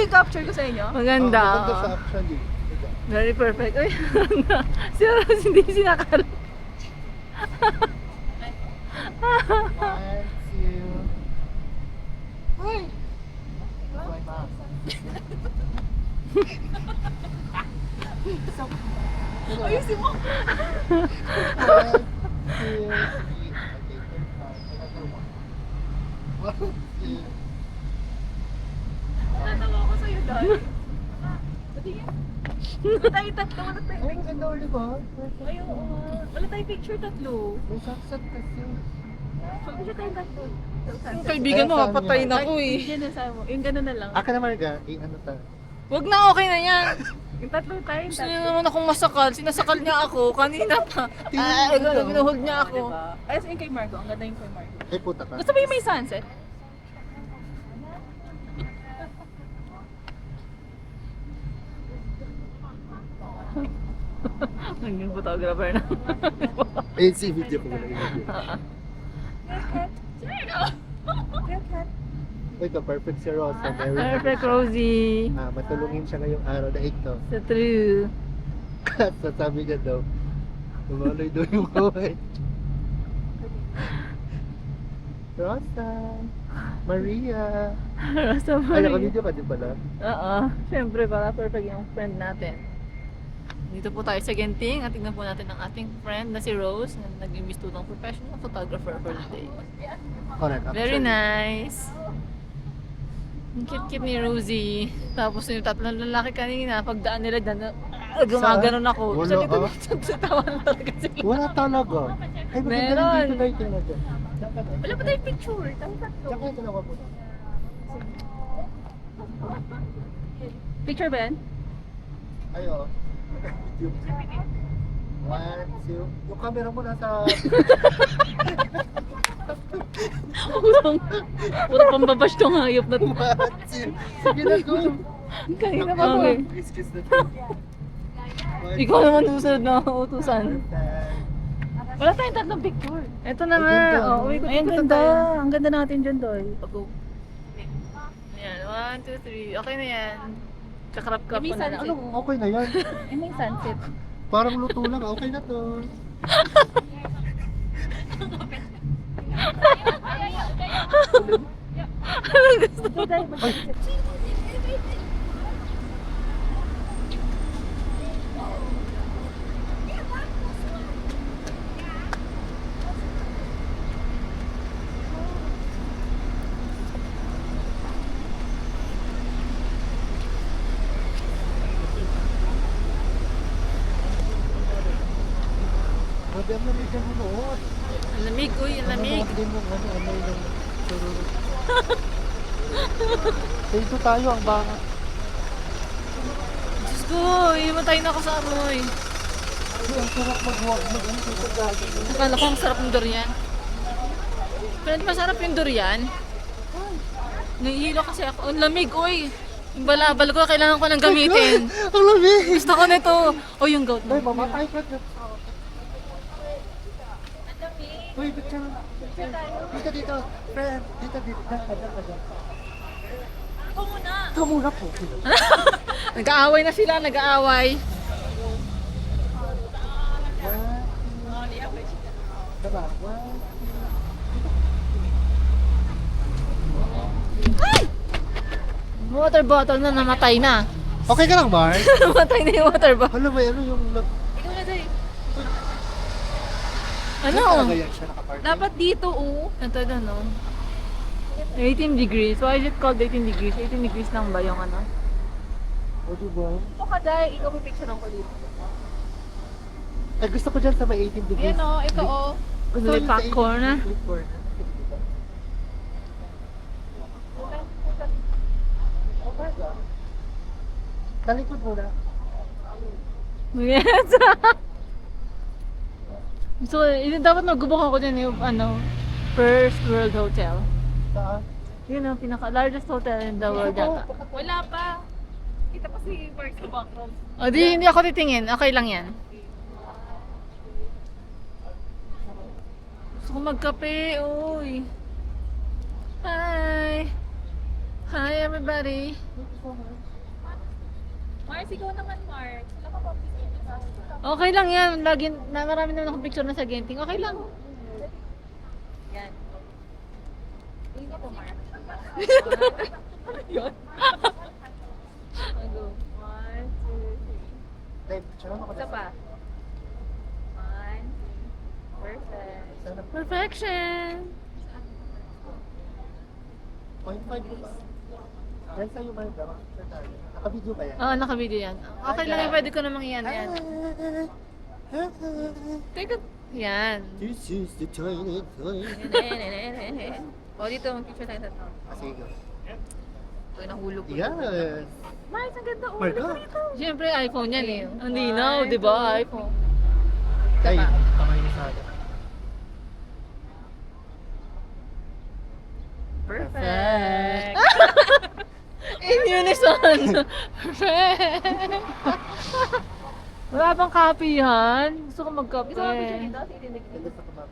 yung capture ko sa inyo? Maganda. Maganda siya actually. Very perfect. Ay, si Rose hindi sinakal. One, two. Hi! My mom. Ayusin mo! One, two, three. Okay, another one. One, two. Natawa ko sa'yo, Dad. Patingin. Wala tayo tatlo, wala tayo Ay, picture. maganda ulit ba? Ay, oo nga. Wala tayong picture tatlo. May saksat kasi. Picture tayong tatlo. Yung kaibigan mo, patay na ko eh. Yan ang sabi mo. Yung gano'n na lang. Aka naman ga, ano ta? Wag na, okay na yan. Yung tatlo tayo. Gusto niya naman akong masakal. Sinasakal niya ako. Kanina pa. Binuhog niya ako. Ay, yung kay Margo. Ang ganda yung kay Margo. Ay puta ka. Gusto mo yung may sunset? Naging photographer na. Ayun si video ko muna yung video. Ito, perfect si Rosa. Very Perfect, Rosie. matulungin siya ngayong araw na ito. So true. At sasabi niya daw, tumaloy daw yung kaway. Rosa, Maria. Rosa Ay, Marie. naka-video ka din pala. Oo. Siyempre, para perfect yung friend natin. Dito po tayo sa Genting at tignan po natin ang ating friend na si Rose na nag-imbis ng professional photographer for the day. Correct, actually. Very nice. Ang cute-cute ni Rosie. Tapos yung tatlong lalaki kanina, pagdaan nila dyan, gumaganon ako. Wala, So dito ah. nagsasawa na talaga sila. Wala talaga. Ay, maganda Meron. rin dito lighting na dyan. Wala pa tayong picture. Tayong tatlo. Tsaka ito na po. Picture, Ben? Ay, oo. One, two. Yung camera mo nasa... Puro pambabash tong hayop na to. One, two. Sige na, go. Kanina pa ako eh. Kiss na. Ikaw naman susunod na utusan. Wala tayong tatlong picture. Ito na nga. ganda, Oh, no? uy, Ay, ang ganda. Ang ganda natin dyan, Doy. Pag-go. Ayan, 1, 2, 3. Okay na yan. Kakrap ka May pa na lang. sunset. Ano, okay na yan. Ay, may sunset. Parang luto lang, okay na to. Ito, Doy. Mag-sunset. Grabe, ang lamig ang munuot. Ang lamig, uy, ang lamig. Din mo, ano yung sururot. Dito tayo, ang baka. Diyos ko, imatay na ako sa amoy. Ay, ang sarap mag-walk, ano dito gagi. Akala ko ang sarap ng durian. Pero di masarap yung durian. Nahihilo kasi ako. Ang lamig, uy. Yung balabal ko, kailangan ko nang gamitin. Ang lamig! Gusto ko nito. O yung goat Ay, mo. mamatay ka na. Uy, ba't ka? Dito, dito. Friend, dito, dito. Dito. Ako muna. Ikaw muna po. Nag-aaway na sila, nag-aaway. Diba? Water bottle na, namatay na. Okay ka lang, Mark? Namatay na yung water bottle. Ano ba, ano yung... Ikaw na, Doy. Ano? Talaga yan siya nakaparking? Dapat dito, oh. Ito na, no? 18 degrees. Why is it called 18 degrees? 18 degrees lang ba yung ano? O, diba? Ito ka, Day. Ikaw may picture ko dito. Ay, gusto ko dyan sa may 18 degrees. Yan, oh. Ito, oh. Gusto may popcorn na? Talikod muna. Yes! So, dapat mag-book ako dyan yung ano, First World Hotel. Saan? Yun ang pinaka-largest hotel in the world yata. Wala pa. Kita pa si Mark sa background. O di, hindi ako titingin. Okay lang yan. Gusto ko magkape. Uy. Hi! Hi everybody! Mars, ikaw naman, Mars. Wala ka pa picture na Okay lang yan. Lagi, na marami naman akong picture na sa Genting. Okay lang. Yan. Tingin ko, Mars. Ano yun? Go. 1, 2, 3. Dave, picture mo ako. Isa pa. 1, 2, perfect. Sana Perfection! 0.5 po ba? Yan sa'yo ba yung dapat picture tayo? Naka-video ba yan? Oo, naka-video yan. Okay lang yan. Pwede ko namang yan. Yan. Teka. Yan. This is the toilet. O, dito, mag-picture tayo tatlo. Sige, go. Ito, nahulog ko. Yes! Mars, ang ganda. Marga! Siyempre, iPhone yan eh. Ang linaw, di ba? iPhone. Ay, pa. kamay mo sa akin. Perfect. In unison! Perfect! Wala bang copy yan? Gusto ko mag-copy. Gusto mo picture dito? Sige, Ganda dito. sa kabab.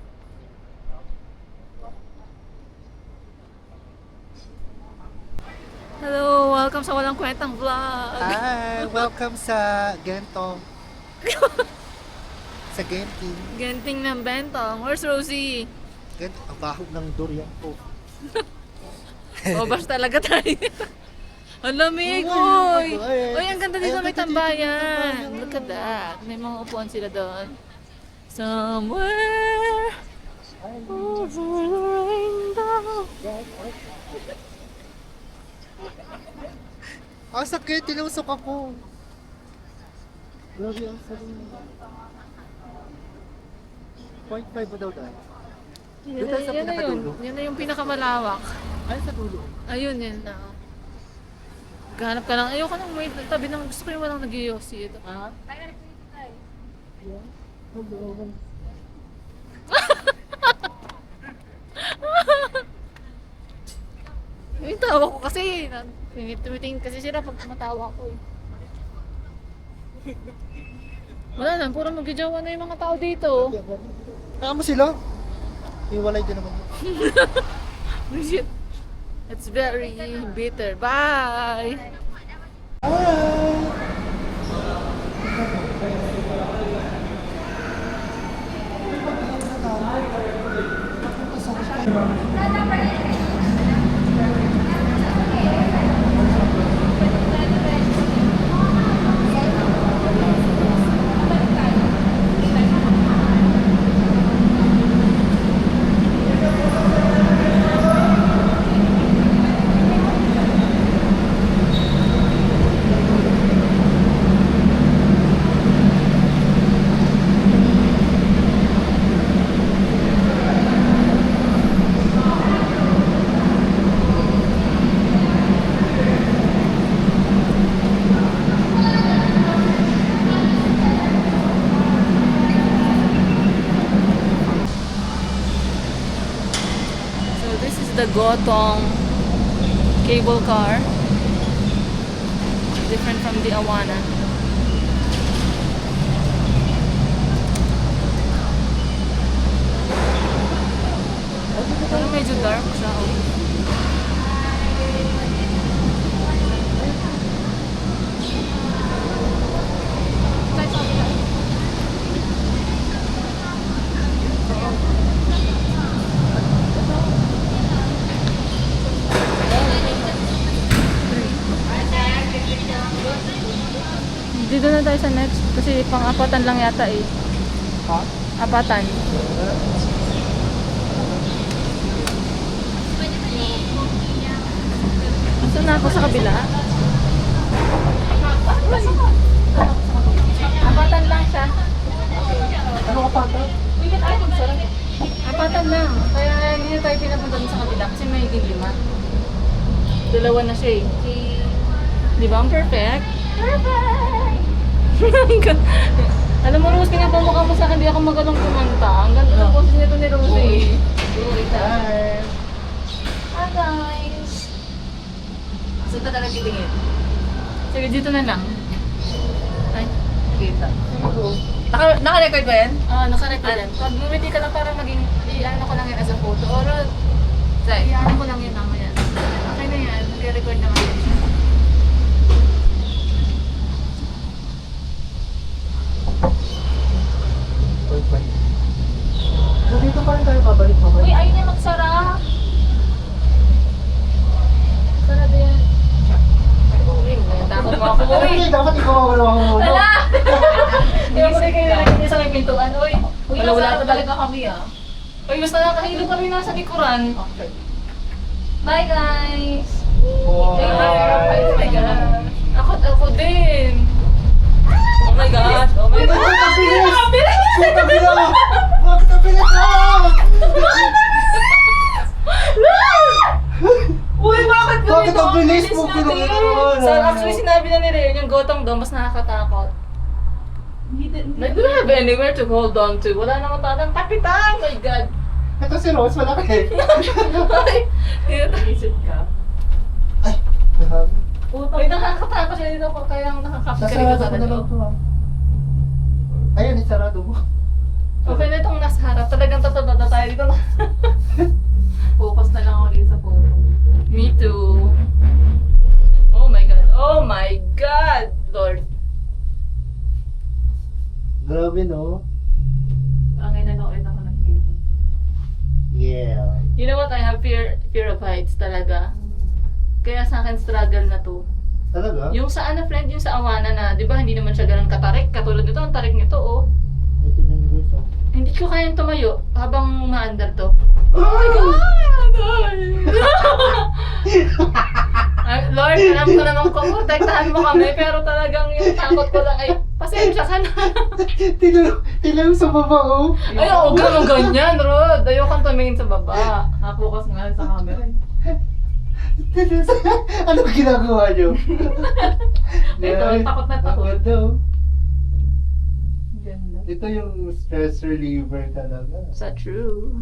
Hello! Welcome sa Walang Kwentang Vlog! Hi! Welcome sa Gentong. Sa Genting. Genting ng Bentong. Where's Rosie? Gentong, ang baho ng durian ko. O, basta talaga tayo. Ang lamig! Uy, Uy! Uy, ang ganda dito, ay, may dito, tambayan. dito, Look at that. May mga upuan sila doon. Somewhere over the rainbow. Ang sakit, tinusok ako. Grabe ang sakit. 0.5 mo daw dahil. Yan Doon tayo sa na yun. pinakadulo. Yan na yung pinakamalawak. Ay, sa dulo. Ayun, yan na. Ganap ka lang. Ayoko nang may tabi ng gusto ko yung walang nag-iossi ito. Ah? Tayo na picture tayo. Yung tawa ko kasi. Tumitingin kasi sila pag matawa ko eh. Wala na, puro magjajawa na yung mga tao dito. Kaya mo sila? Iwalay din naman. Shit. It's very bitter. Bye! So this is the Gotong cable car. Different from the Awana. Parang medyo dark siya. Oh. Dito na tayo sa next kasi pang-apatan lang yata eh. Ha? Apatan. Saan na ako sa kabila? Apatan lang siya. Ano ka pa? Apatan lang. Kaya hindi na tayo pinapunta dun sa kabila kasi may higit 5. Dalawa na siya eh. Di ba? Ang perfect? Perfect! Alam mo, Rose, pinapamukha mo sa akin, di ako magalang kumanta. Ang ganda ng boses nito ni Rosie. Hi! Hi, guys. Saan ka talaga titingin? Sige, dito na lang. Ay, Kita. Naka-record ba yan? nakarecord yan. Pag bumiti ka lang para maging, i-ano ko lang yan as a photo. Or, Say. i-ano ko lang yan mamaya. Okay na yan. nagre-record naman din siya. So dito pa rin tayo babalik Uy, mamaya. ayun niya magsara. Sarado yan. Uy, takot mo ako. Uy, Ay, dapat ikaw mawala ako muna. wala! Hindi mo rin kayo nalagyan niya sa may pintuan. Uy, wala talaga kami ah. Uy, mas nakakahilo kami nasa likuran. Bye guys! Oh, Oh my God. Ako din. Oh my God. Oh my God. Ang bilis! Ang bilis! Ang bilis! Bakit ang bilis ah? Uy, bakit ganito? Bakit ang bilis mo? natin? Pinag-iwan, So, ah. actually, sinabi na ni Rayon, yung gotong daw, mas nakakatakot. Like, we don't have anywhere to hold on to. Wala naman talagang kapitan. My God. Ito si Rose, malaki. Ay, Isip ka. Ay, grabe. Uy, nakakatakot siya dito ko. Kaya nakakapit ka Sasarado dito sa ko na lang loob. to ah. Ayun, isarado mo. Okay na itong nasa harap. Talagang tatanda tayo dito. Focus na lang ako ulit sa photo. Me too. Oh my God. Oh my God, Lord. Grabe no? Ang ina na ulit ako nag-video. Yeah. You know what? I have fear of heights talaga. Kaya sa akin struggle na to. Talaga? Yung sa ano friend, yung sa Awana na, 'di ba, hindi naman siya ganun katarik. Katulad nito, ang tarik nito, oh. Ito na yung guys oh. Hindi ko kayang tumayo habang maandar to. Oh my God! Lord, alam ko na nung protektahan mo kami, pero talagang yung takot ko lang ay, pasensya ka na. Tila sa baba oh. Ay, oo, ganyan, Rod. Ayokang tumingin sa baba. Nakapokus nga sa camera. Ano ginagawa nyo? Ito, takot na takot. Ang ganda, oh. Ganda. Ito yung stress reliever talaga. Is that true?